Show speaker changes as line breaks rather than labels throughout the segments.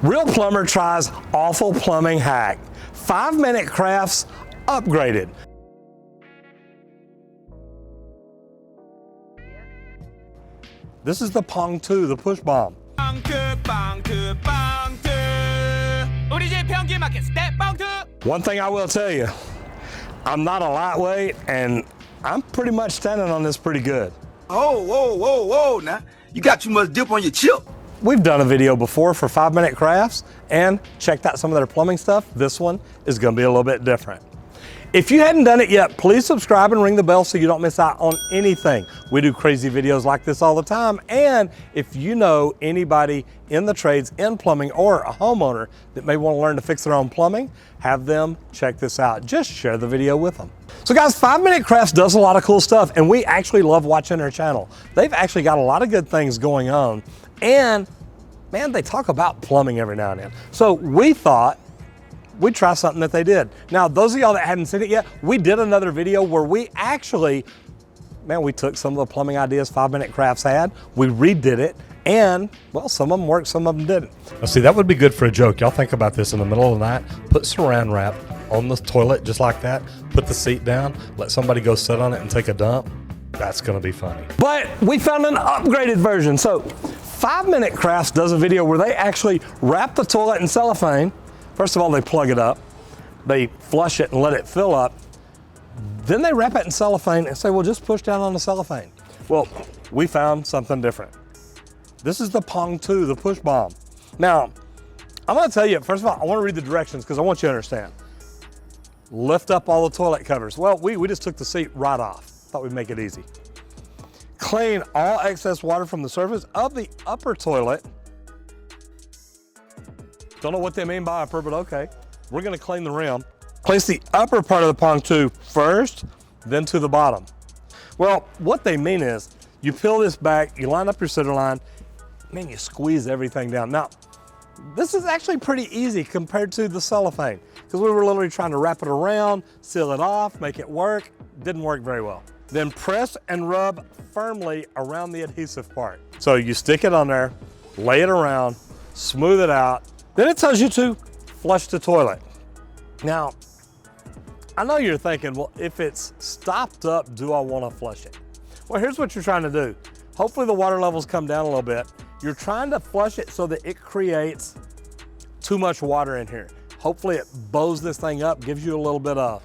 Real plumber tries awful plumbing hack. 5-minute crafts upgraded. This is the Pong Tu, the push bomb. One thing I will tell you, I'm not a lightweight and I'm pretty much standing on this pretty good.
Oh, whoa, now. You got too much dip on your chip.
We've done a video before for 5-minute crafts and checked out some of their plumbing stuff. This one is gonna be a little bit different. If you hadn't done it yet, please subscribe and ring the bell so you don't miss out on anything. We do crazy videos like this all the time. And if you know anybody in the trades, in plumbing, or a homeowner that may want to learn to fix their own plumbing, have them check this out. Just share the video with them. So guys, 5-minute crafts does a lot of cool stuff and we actually love watching their channel. They've actually got a lot of good things going on. And man, they talk about plumbing every now and then. So we thought we'd try something that they did. Now, those of y'all that hadn't seen it yet, we did another video where we actually, we took some of the plumbing ideas 5-minute crafts had, we redid it, and well, some of them worked, some of them didn't. Now see, that would be good for a joke. Y'all think about this in the middle of the night, put saran wrap on the toilet just like that, put the seat down, let somebody go sit on it and take a dump. That's gonna be funny. But we found an upgraded version. So 5-minute crafts does a video where they actually wrap the toilet in cellophane. First of all, they plug it up, they flush it and let it fill up. Then they wrap it in cellophane and say, well, just push down on the cellophane. Well, we found something different. This is the Pong Tu, the push bomb. Now, I'm gonna tell you, first of all, I wanna read the directions because I want you to understand. Lift up all the toilet covers. Well, we just took the seat right off. Thought we'd make it easy. Clean all excess water from the surface of the upper toilet. Don't know what they mean by upper, but okay. We're gonna clean the rim. Place the upper part of the Pong Tu first, then to the bottom. Well, what they mean is, you peel this back, you line up your center line, man, you squeeze everything down. Now, this is actually pretty easy compared to the cellophane, because we were literally trying to wrap it around, seal it off, make it work. Didn't work very well. Then press and rub firmly around the adhesive part. So you stick it on there, lay it around, smooth it out. Then it tells you to flush the toilet. Now, I know you're thinking, well, if it's stopped up, do I want to flush it? Well, here's what you're trying to do. Hopefully the water levels come down a little bit. You're trying to flush it so that it creates too much water in here. Hopefully it bows this thing up, gives you a little bit of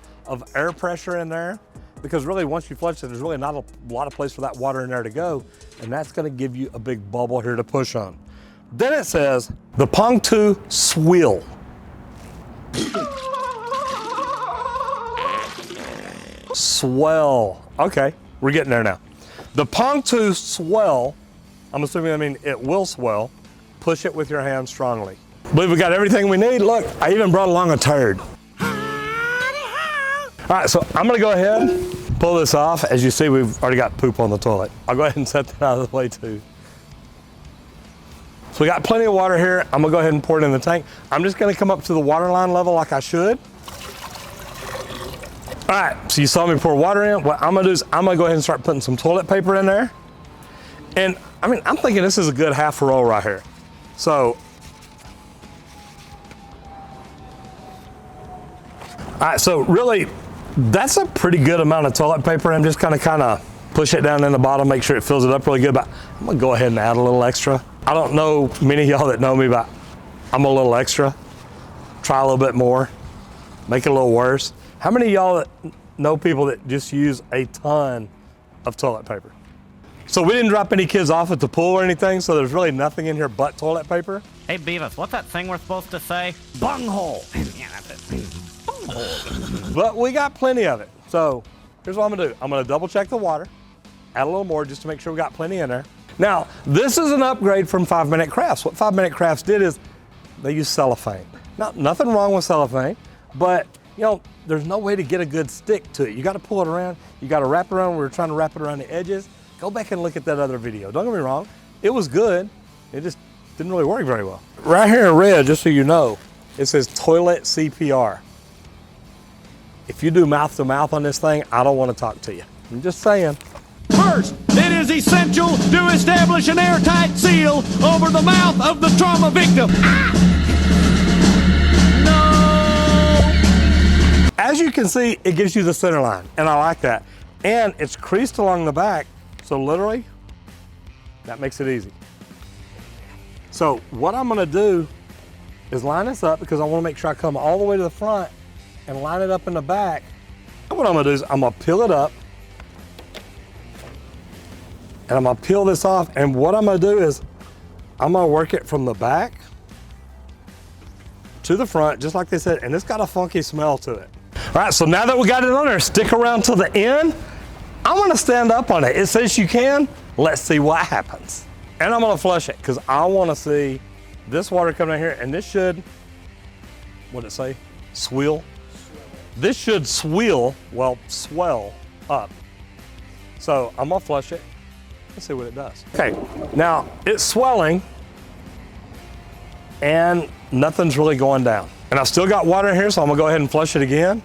air pressure in there, because really once you flush it, there's really not a lot of place for that water in there to go, and that's gonna give you a big bubble here to push on. Then it says, the Pong Tu Swill. Swell. Okay, we're getting there now. The Pong Tu Swell, I'm assuming I mean it will swell. Push it with your hand strongly. Believe we got everything we need. Look, I even brought along a turd. All right, so I'm gonna go ahead, pull this off. As you see, we've already got poop on the toilet. I'll go ahead and set that out of the way too. So we got plenty of water here. I'm gonna go ahead and pour it in the tank. I'm just gonna come up to the water line level like I should. All right, so you saw me pour water in. What I'm gonna do is I'm gonna go ahead and start putting some toilet paper in there. And I mean, I'm thinking this is a good half roll right here. So, all right, so really, that's a pretty good amount of toilet paper. I'm just gonna kind of push it down in the bottom, make sure it fills it up really good, but I'm gonna go ahead and add a little extra. I don't know many of y'all that know me, but I'm a little extra. Try a little bit more, make it a little worse. How many of y'all that know people that just use a ton of toilet paper? So we didn't drop any kids off at the pool or anything, so there's really nothing in here but toilet paper.
Hey Beavis, what's that thing we're supposed to say? Bunghole. Yeah, that's it. Bunghole.
But we got plenty of it. So here's what I'm gonna do. I'm gonna double check the water, add a little more just to make sure we got plenty in there. Now, this is an upgrade from 5-minute crafts. What 5-minute crafts did is they use cellophane. Now, nothing wrong with cellophane, but you know, there's no way to get a good stick to it. You gotta pull it around, you gotta wrap it around. We were trying to wrap it around the edges. Go back and look at that other video. Don't get me wrong, it was good. It just didn't really work very well. Right here in red, just so you know, it says toilet CPR. If you do mouth to mouth on this thing, I don't want to talk to you. I'm just saying.
First, it is essential to establish an airtight seal over the mouth of the trauma victim.
as you can see, it gives you the center line, and I like that. And it's creased along the back, so literally, that makes it easy. So what I'm gonna do is line this up because I wanna make sure I come all the way to the front and line it up in the back. And what I'm gonna do is I'm gonna peel it up, and I'm gonna peel this off, and what I'm gonna do is I'm gonna work it from the back to the front, just like they said, and it's got a funky smell to it. All right, so now that we got it on there, stick around to the end. I'm gonna stand up on it. It says you can. Let's see what happens. And I'm gonna flush it, because I wanna see this water coming down here, and this should, what'd it say? Swell? This should swell up. So I'm gonna flush it. Let's see what it does. Okay, now it's swelling and nothing's really going down. And I've still got water in here, so I'm gonna go ahead and flush it again.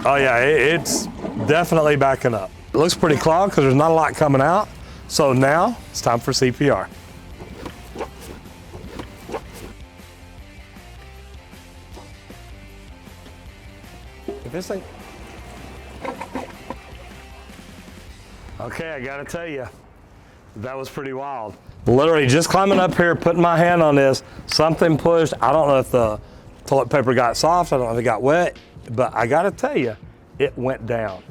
Oh yeah, it's definitely backing up. It looks pretty clogged because there's not a lot coming out. So now it's time for CPR. If this thing, okay, I gotta tell you, that was pretty wild. Literally just climbing up here, putting my hand on this, something pushed. I don't know if the toilet paper got soft, I don't know if it got wet, but I gotta tell you, it went down.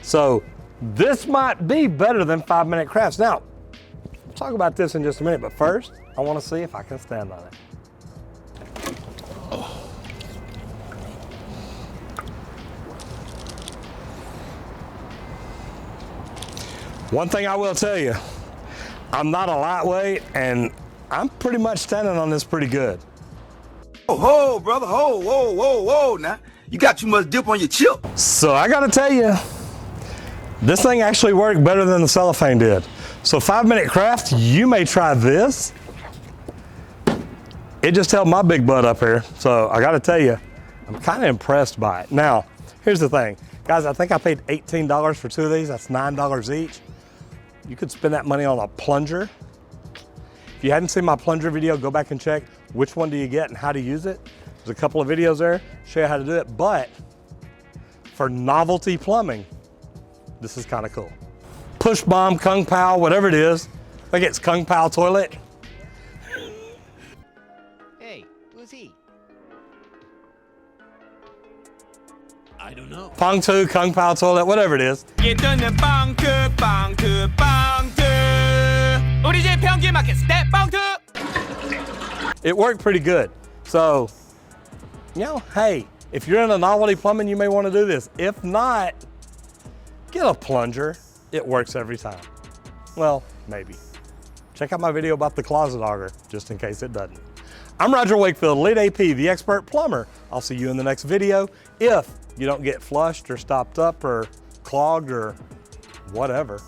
So this might be better than 5-minute crafts. Now, we'll talk about this in just a minute, but first, I wanna see if I can stand on it. One thing I will tell you, I'm not a lightweight, and I'm pretty much standing on this pretty good.
Oh, ho, brother, ho, whoa, whoa, whoa, now. You got too much dip on your chip.
So I gotta tell you, this thing actually worked better than the cellophane did. So 5-minute craft, you may try this. It just held my big butt up here. So I gotta tell you, I'm kind of impressed by it. Now, here's the thing. Guys, I think I paid $18 for 2 of these. That's $9 each. You could spend that money on a plunger. If you hadn't seen my plunger video, go back and check which one do you get and how to use it. There's a couple of videos there, show you how to do it. But for novelty plumbing, this is kind of cool. Push bomb, Kung Pao, whatever it is. I think it's Kung Pao toilet.
Hey, who's he?
I don't know.
Pong Tu, Kung Pao toilet, whatever it is.
우리 집 평균마켓 스텝 펑투.
It worked pretty good. So, you know, hey, if you're into novelty plumbing, you may want to do this. If not, get a plunger. It works every time. Well, maybe. Check out my video about the closet auger, just in case it doesn't. I'm Roger Wakefield, lead AP, the expert plumber. I'll see you in the next video. If you don't get flushed or stopped up or clogged or whatever.